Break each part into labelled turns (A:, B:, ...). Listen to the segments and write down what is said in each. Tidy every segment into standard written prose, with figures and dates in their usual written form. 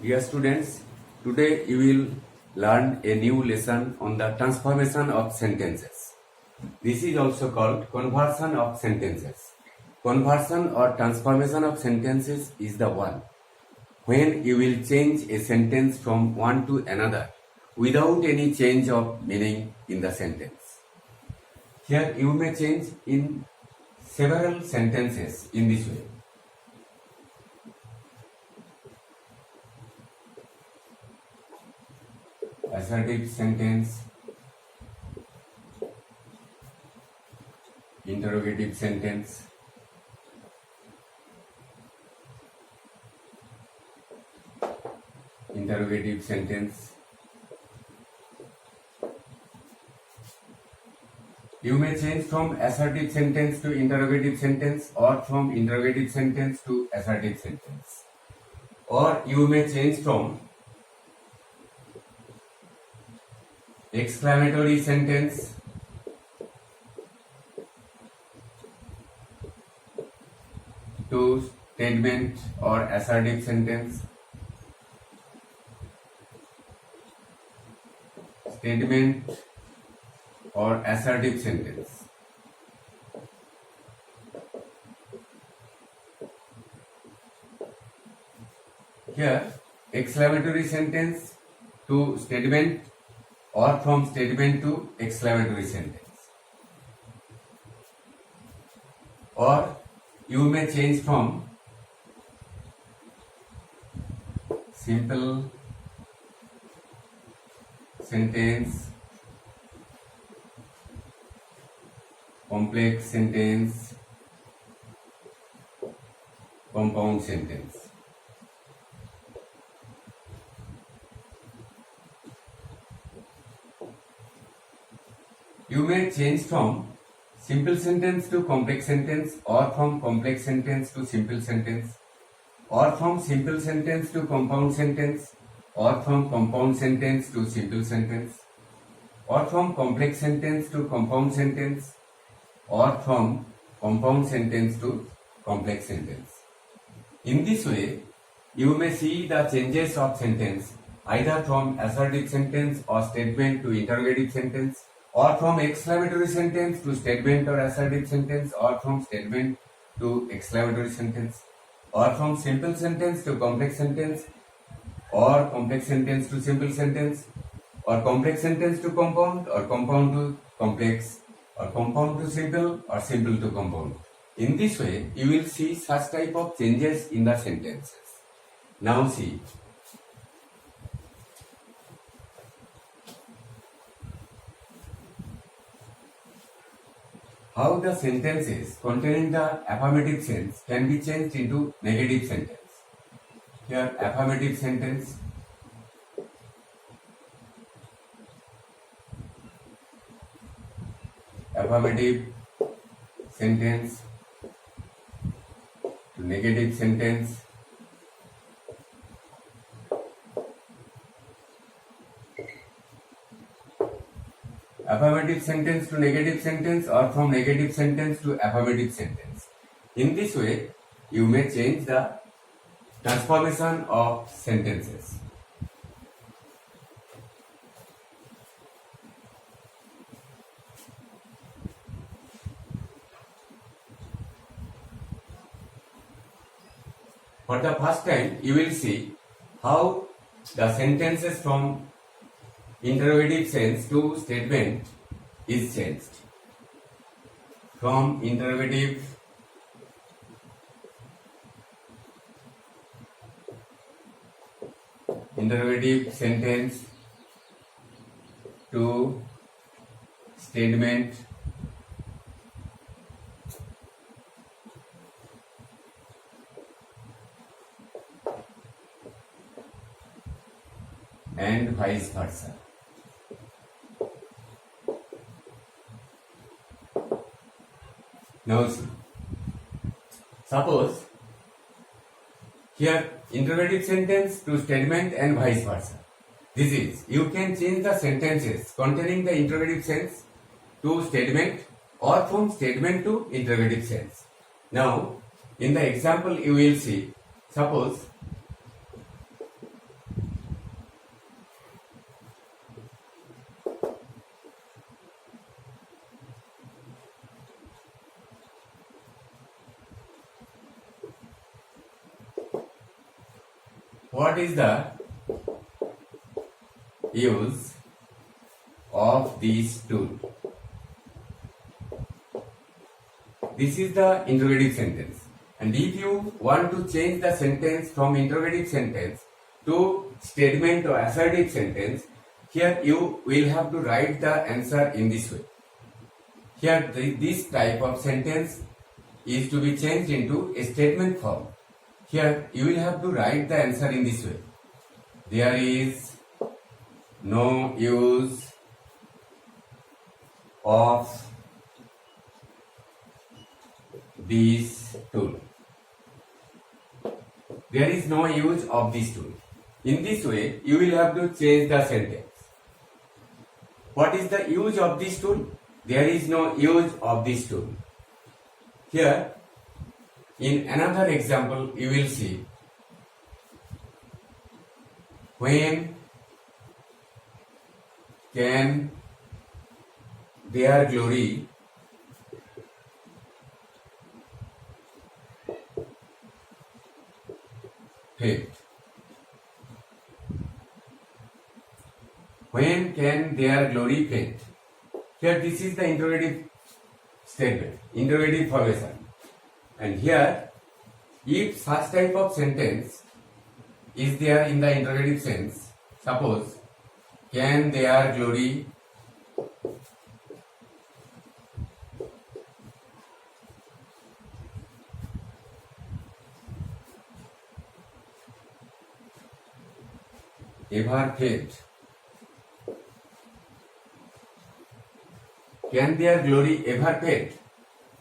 A: Dear students, today you will learn a new lesson on the transformation of sentences. This is also called conversion of sentences. Conversion or transformation of sentences is the one when you will change a sentence from one to another without any change of meaning in the sentence. Here you may change in several sentences in this way. Assertive sentence, interrogative sentence, interrogative sentence. You may change from assertive sentence to interrogative sentence or from interrogative sentence to assertive sentence. Or you may change from exclamatory sentence to statement or assertive sentence, statement or assertive sentence. Here, exclamatory sentence to statement or from statement to exclamatory sentence. Or you may change from simple sentence, complex sentence, compound sentence. You may change from simple sentence to complex sentence or from complex sentence to simple sentence or from simple sentence to compound sentence or from compound sentence to simple sentence or from complex sentence to compound sentence or from compound sentence to complex sentence. In this way, you may see the changes of sentence either from assertive sentence or statement to interrogative sentence, or from exclamatory sentence to statement or assertive sentence, or from statement to exclamatory sentence, or from simple sentence to complex sentence, or complex sentence to simple sentence, or complex sentence to compound, or compound to complex, or compound to simple, or simple to compound. In this way, you will see such type of changes in the sentences. Now see. How the sentences containing the affirmative sense can be changed into negative sentence. Here, affirmative sentence, affirmative sentence to negative sentence, affirmative sentence to negative sentence, or from negative sentence to affirmative sentence. In this way, you may change the transformation of sentences. For the first time, you will see how the sentences from interrogative sense to statement is changed. From interrogative sentence to statement and vice versa. Now see, suppose here interrogative sentence to statement and vice versa. This is, you can change the sentences containing the interrogative sense to statement or from statement to interrogative sense. Now, in the example you will see, suppose What is the use of this tool? This is the interrogative sentence. And if you want to change the sentence from interrogative sentence to statement or assertive sentence, here you will have to write the answer in this way. Here this type of sentence is to be changed into a statement form. Here you will have to write the answer in this way. There is no use of this tool. There is no use of this tool. In this way, you will have to change the sentence. What is the use of this tool? There is no use of this tool. Here, in another example, you will see when can their glory fade? When can their glory fade? Here this is the interrogative statement, interrogative formation. And here, if such type of sentence is there in the interrogative sense, suppose, can their glory ever fade? Can their glory ever fade?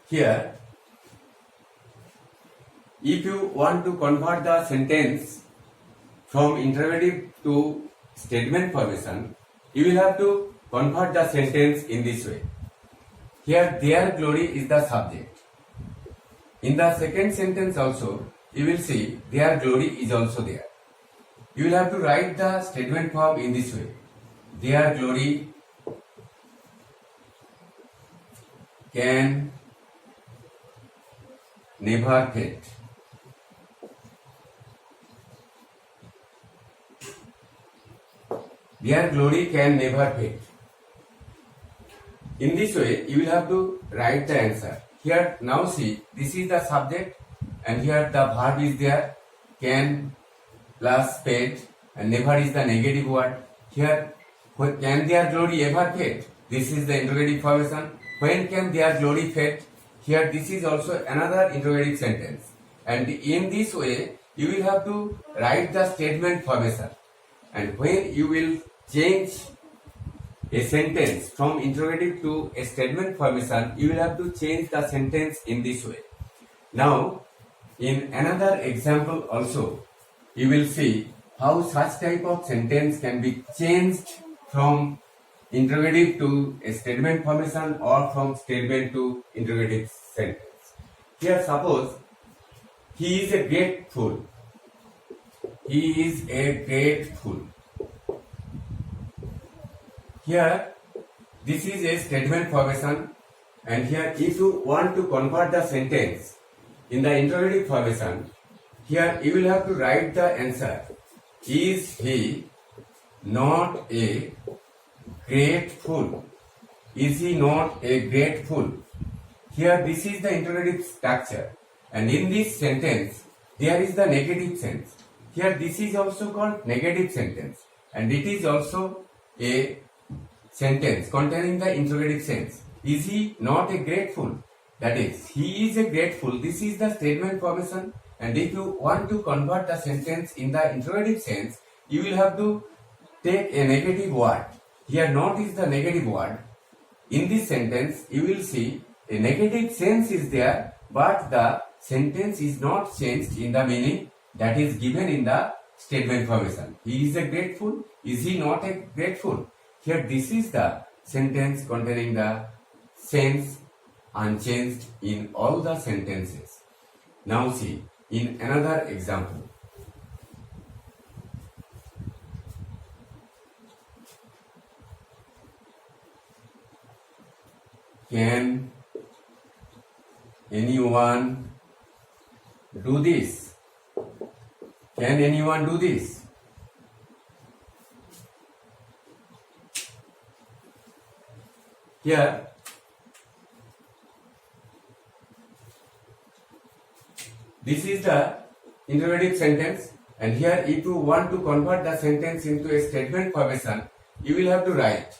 A: Here, if you want to convert the sentence from interrogative to statement formation, you will have to convert the sentence in this way. Here, their glory is the subject. In the second sentence also, you will see their glory is also there. You will have to write the statement form in this way. Their glory can never fade. Their glory can never fade. In this way, you will have to write the answer. Here, now see, this is the subject and here the verb is there, can plus fade, and never is the negative word. Here, can their glory ever fade? This is the interrogative formation. When can their glory fade? Here, this is also another interrogative sentence. And in this way, you will have to write the statement formation. And when you will change a sentence from interrogative to a statement formation, you will have to change the sentence in this way. Now, in another example also, you will see how such type of sentence can be changed from interrogative to a statement formation or from statement to interrogative sentence. Here, suppose he is a great fool. He is a great fool. Here, this is a statement formation, and here if you want to convert the sentence in the interrogative formation, here you will have to write the answer. Is he not a great fool? Is he not a great fool? Here this is the interrogative structure, and in this sentence there is the negative sense. Here this is also called negative sentence, and it is also a sentence containing the interrogative sense. Is he not a great fool? That is, he is a great fool. This is the statement formation, and if you want to convert the sentence in the interrogative sense, you will have to take a negative word. Here, not is the negative word. In this sentence, you will see a negative sense is there, but the sentence is not changed in the meaning that is given in the statement formation. He is a great fool. Is he not a great fool? Here, this is the sentence containing the sense unchanged in all the sentences. Now see, in another example. Can anyone do this? Can anyone do this? Here, this is the interrogative sentence, and here if you want to convert the sentence into a statement formation, you will have to write,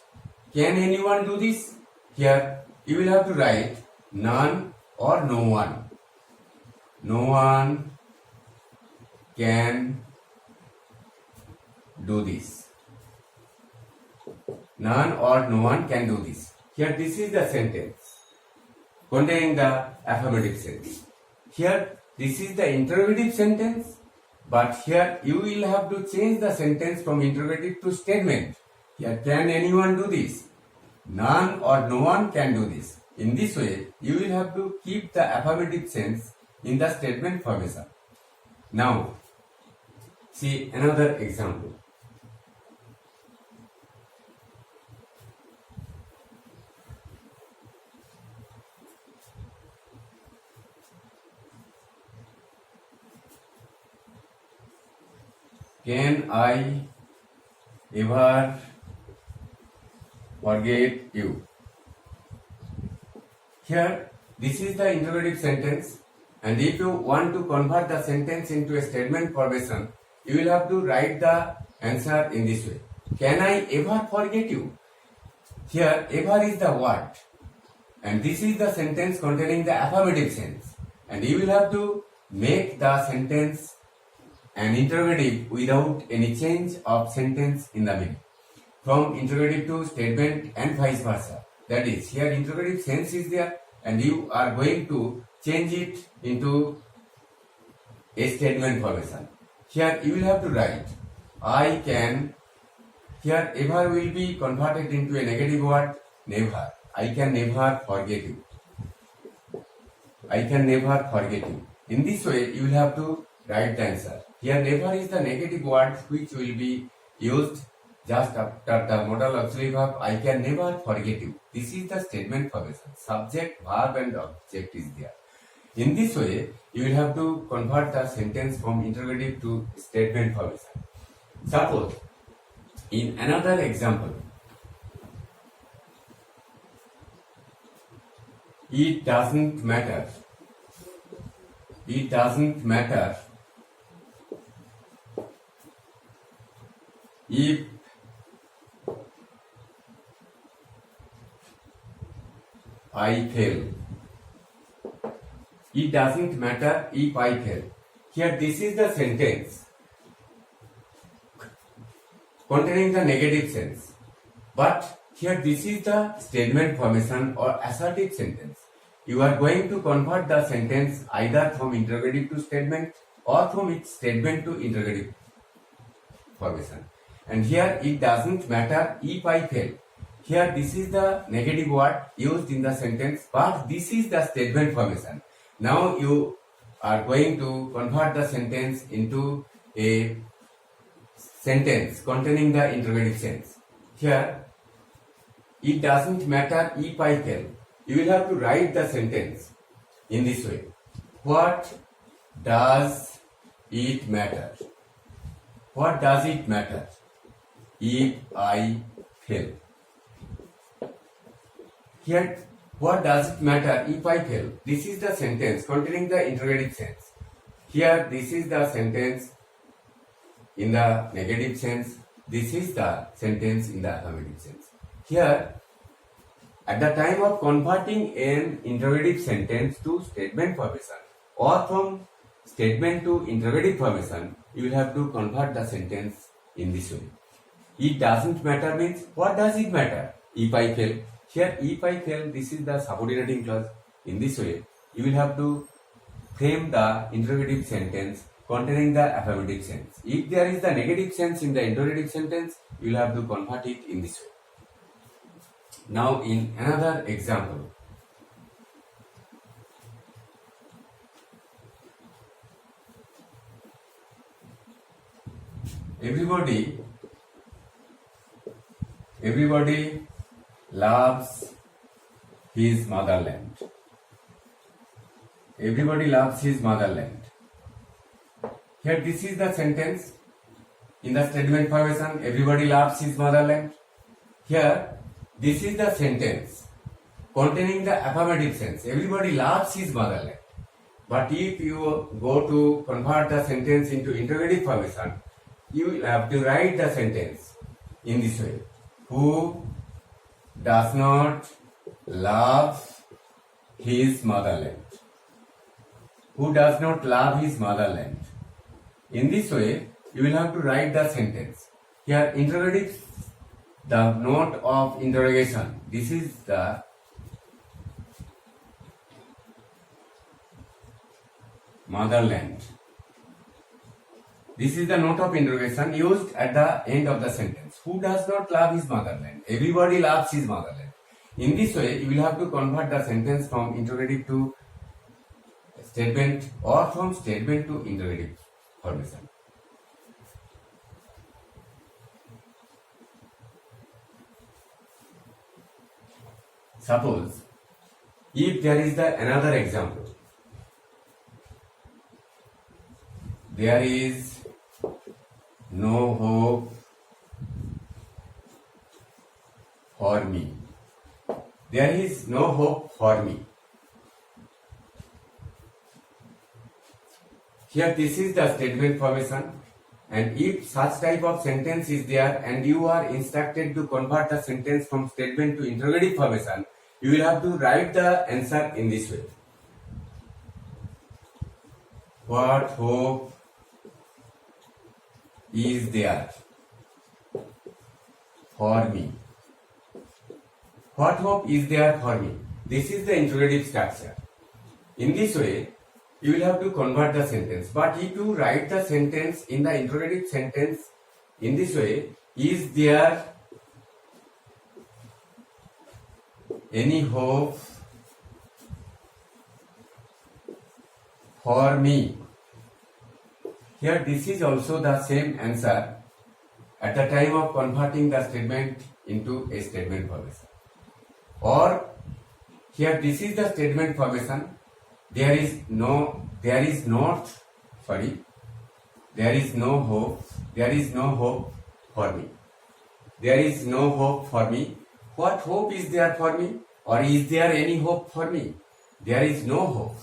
A: can anyone do this? Here, you will have to write none or no one. No one can do this. None or no one can do this. Here, this is the sentence containing the affirmative sense. Here, this is the interrogative sentence, but here you will have to change the sentence from interrogative to statement. Here, can anyone do this? None or no one can do this. In this way, you will have to keep the affirmative sense in the statement formation. Now, see another example. Can I ever forget you? Here, this is the interrogative sentence, and if you want to convert the sentence into a statement formation, you will have to write the answer in this way. Can I ever forget you? Here, ever is the word, and this is the sentence containing the affirmative sense, and you will have to make the sentence an interrogative without any change of sentence in the middle, from interrogative to statement and vice versa. That is, here interrogative sense is there, and you are going to change it into a statement formation. Here you will have to write, I can. Here ever will be converted into a negative word, never. I can never forget you. I can never forget you. In this way, you will have to write the answer. Here never is the negative word which will be used just after the modal auxiliary verb, I can never forget you. This is the statement formation. Subject, verb and object is there. In this way, you will have to convert the sentence from interrogative to statement formation. Suppose, in another example, it doesn't matter. It doesn't matter if I fail. It doesn't matter if I fail. Here this is the sentence containing the negative sense. But here this is the statement formation or assertive sentence. You are going to convert the sentence either from interrogative to statement or from its statement to interrogative formation. And here it doesn't matter if I fail. Here this is the negative word used in the sentence, but this is the statement formation. Now you are going to convert the sentence into a sentence containing the interrogative sense. Here, it doesn't matter if I fail. You will have to write the sentence in this way. What does it matter? What does it matter if I fail? Here, what does it matter if I fail? This is the sentence containing the interrogative sense. Here, this is the sentence in the negative sense. This is the sentence in the affirmative sense. Here, at the time of converting an interrogative sentence to statement formation or from statement to interrogative formation, you will have to convert the sentence in this way. It doesn't matter means what does it matter if I fail? Here, if I fail, this is the subordinating clause. In this way, you will have to frame the interrogative sentence containing the affirmative sense. If there is the negative sense in the interrogative sentence, you will have to convert it in this way. Now, in another example, everybody loves his motherland. Everybody loves his motherland. Here this is the sentence in the statement formation, everybody loves his motherland. Here this is the sentence containing the affirmative sense, everybody loves his motherland. But if you go to convert the sentence into interrogative formation, you will have to write the sentence in this way. Who does not love his motherland? Who does not love his motherland? In this way, you will have to write the sentence. Here, interrogative, the note of interrogation. This is the motherland. This is the note of interrogation used at the end of the sentence. Who does not love his motherland? Everybody loves his motherland. In this way, you will have to convert the sentence from interrogative to statement or from statement to interrogative formation. Suppose, if there is another example, there is no hope for me. There is no hope for me. Here this is the statement formation, and if such type of sentence is there and you are instructed to convert the sentence from statement to interrogative formation, you will have to write the answer in this way. What hope is there for me? What hope is there for me? This is the interrogative structure. In this way, you will have to convert the sentence. But if you write the sentence in the interrogative sentence in this way, is there any hope for me? Here this is also the same answer at the time of converting the statement into a statement formation. Or here this is the statement formation. There is no hope for me. There is no hope for me. What hope is there for me? Or is there any hope for me? There is no hope.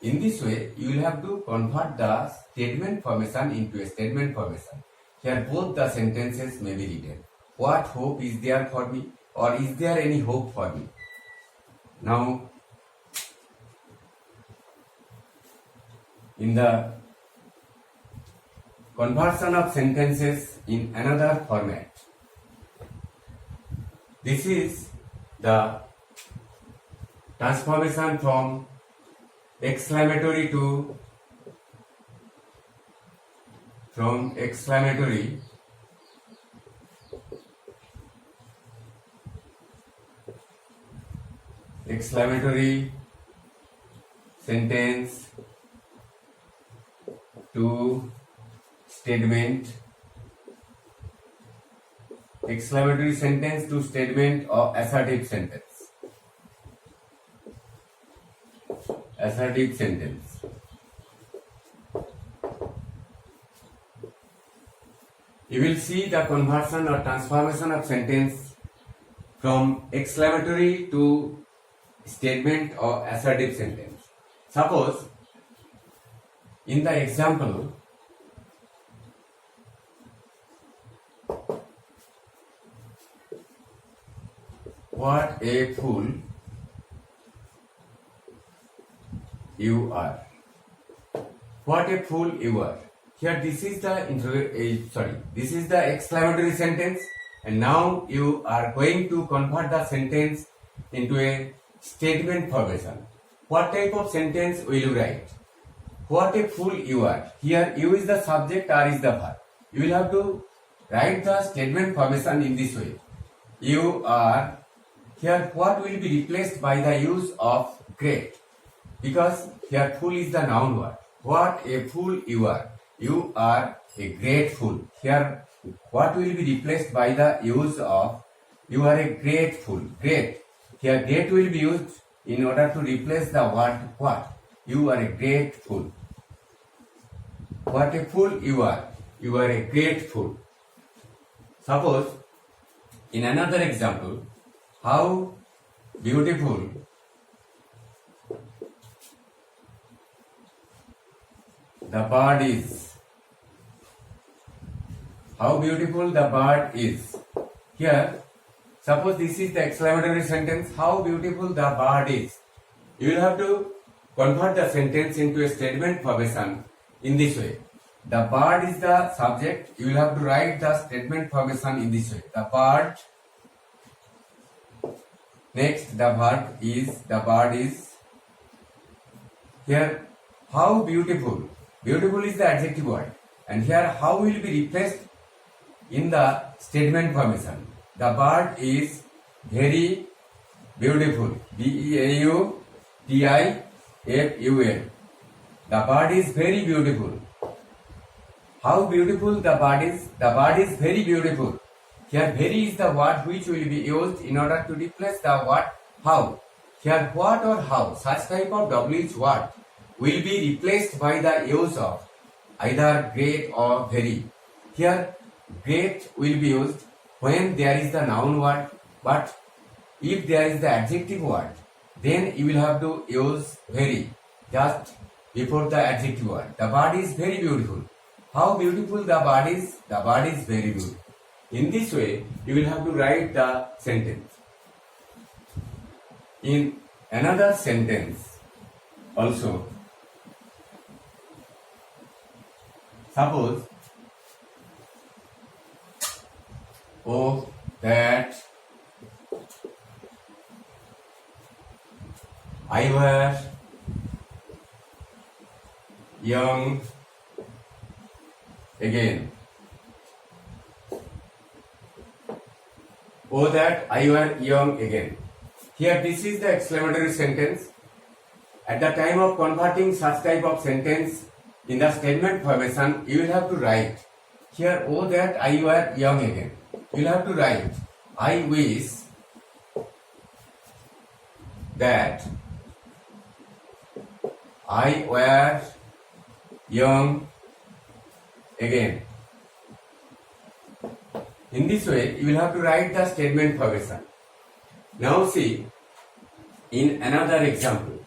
A: In this way, you will have to convert the statement formation into a statement formation. Here both the sentences may be written. What hope is there for me? Or is there any hope for me? Now, in the conversion of sentences in another format, this is the transformation from exclamatory to exclamatory sentence to statement, exclamatory sentence to statement or assertive sentence. Assertive sentence. You will see the conversion or transformation of sentence from exclamatory to statement or assertive sentence. Suppose, in the example, what a fool you are. What a fool you are. Here this is the exclamatory sentence, and now you are going to convert the sentence into a statement formation. What type of sentence will you write? What a fool you are. Here you is the subject, are is the verb. You will have to write the statement formation in this way. You are. Here what will be replaced by the use of great, because here fool is the noun word. What a fool you are. You are a great fool. Here what will be replaced by the use of you are a great fool. Great. Here great will be used in order to replace the word what. You are a great fool. what a fool you are. You are a great fool. Suppose, in another example, how beautiful the bird is. How beautiful the bird is. Here, suppose this is the exclamatory sentence, how beautiful the bird is. You will have to convert the sentence into a statement formation in this way. The bird is the subject. You will have to write the statement formation in this way. The bird. Next, the verb is, the bird is. Here, how beautiful. Beautiful is the adjective word. And here, how will be replaced in the statement formation. The bird is very beautiful. Beautiful. The bird is very beautiful. How beautiful the bird is? The bird is very beautiful. Here very is the word which will be used in order to replace the word how. Here what or how, such type of WH word will be replaced by the use of either great or very. Here great will be used when there is the noun word, but if there is the adjective word, then you will have to use very just before the adjective word. The bird is very beautiful. How beautiful the bird is? The bird is very beautiful. In this way, you will have to write the sentence. In another sentence, also, suppose, oh, that I were young again. Oh, that I were young again. Here this is the exclamatory sentence. At the time of converting such type of sentence in the statement formation, you will have to write. Here, oh, that I were young again. You will have to write, I wish that I were young again. In this way, you will have to write the statement formation. Now see, in another example,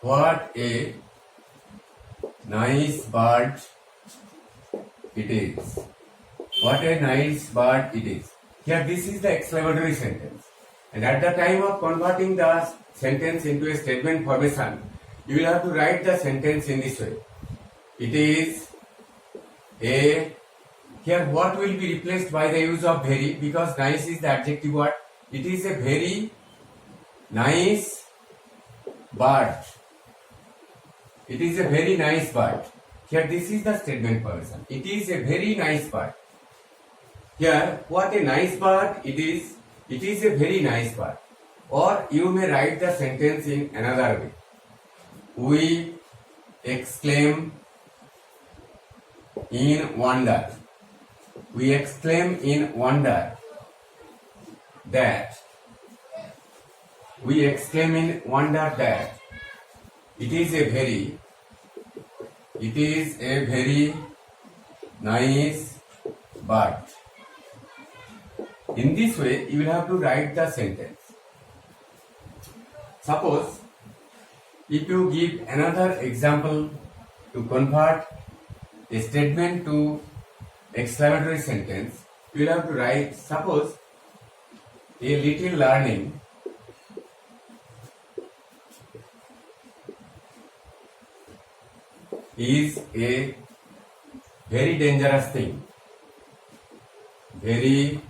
A: what a nice bird it is. What a nice bird it is. Here this is the exclamatory sentence. And at the time of converting the sentence into a statement formation, you will have to write the sentence in this way. It is a, here what will be replaced by the use of very, because nice is the adjective word. It is a very nice bird. It is a very nice bird. Here this is the statement formation. It is a very nice bird. Here what a nice bird it is. It is a very nice bird. Or you may write the sentence in another way. We exclaim in wonder. We exclaim in wonder that. We exclaim in wonder that it is a very nice bird. In this way, you will have to write the sentence. Suppose, if you give another example to convert a statement to exclamatory sentence, you will have to write, suppose, a little learning is a very dangerous thing. Very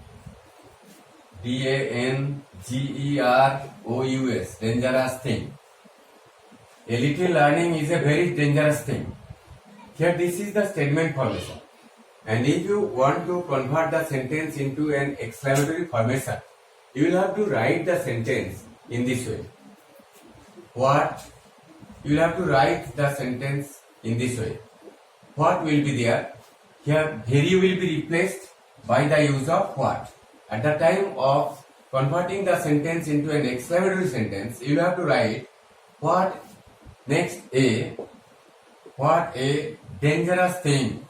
A: dangerous, dangerous thing. A little learning is a very dangerous thing. Here this is the statement formation. And if you want to convert the sentence into an exclamatory formation, you will have to write the sentence in this way. What? You will have to write the sentence in this way. What will be there? Here very will be replaced by the use of what. At the time of converting the sentence into an exclamatory sentence, you have to write what a dangerous thing,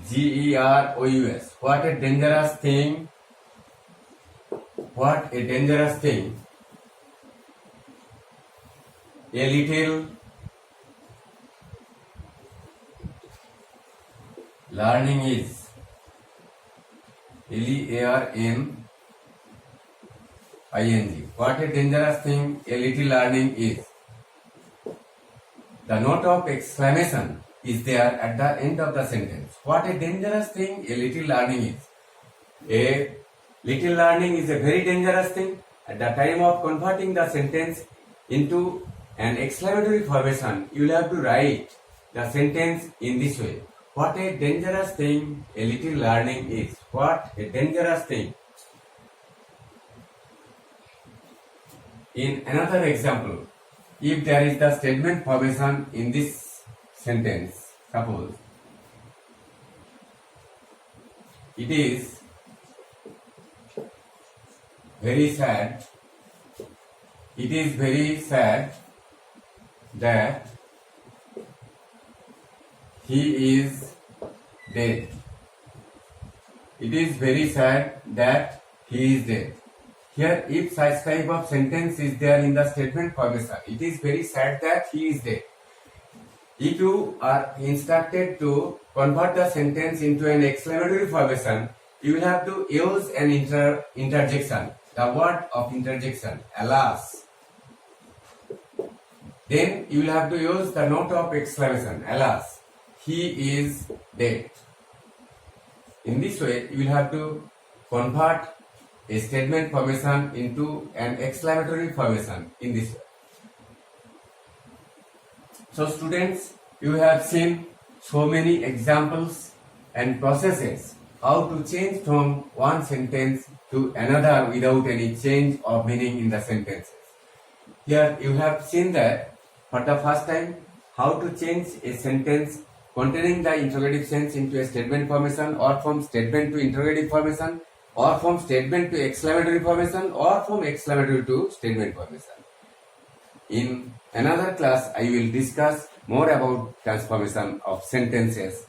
A: DANGEROUS, what a dangerous thing, a little learning is, LEARNING, what a dangerous thing a little learning is. The note of exclamation is there at the end of the sentence. What a dangerous thing a little learning is. A little learning is a very dangerous thing. At the time of converting the sentence into an exclamatory formation, you will have to write the sentence in this way. What a dangerous thing a little learning is. What a dangerous thing. In another example, if there is the statement formation in this sentence, suppose it is very sad that he is dead. It is very sad that he is dead. Here, if such type of sentence is there in the statement formation, it is very sad that he is dead. If you are instructed to convert the sentence into an exclamatory formation, you will have to use an interjection, the word of interjection, alas. Then you will have to use the note of exclamation, alas, he is dead. In this way, you will have to convert a statement formation into an exclamatory formation in this way. So students, you have seen so many examples and processes how to change from one sentence to another without any change of meaning in the sentences. Here you have seen that for the first time how to change a sentence containing the interrogative sense into a statement formation, or from statement to interrogative formation, or from statement to exclamatory formation, or from exclamatory to statement formation. In another class, I will discuss more about transformation of sentences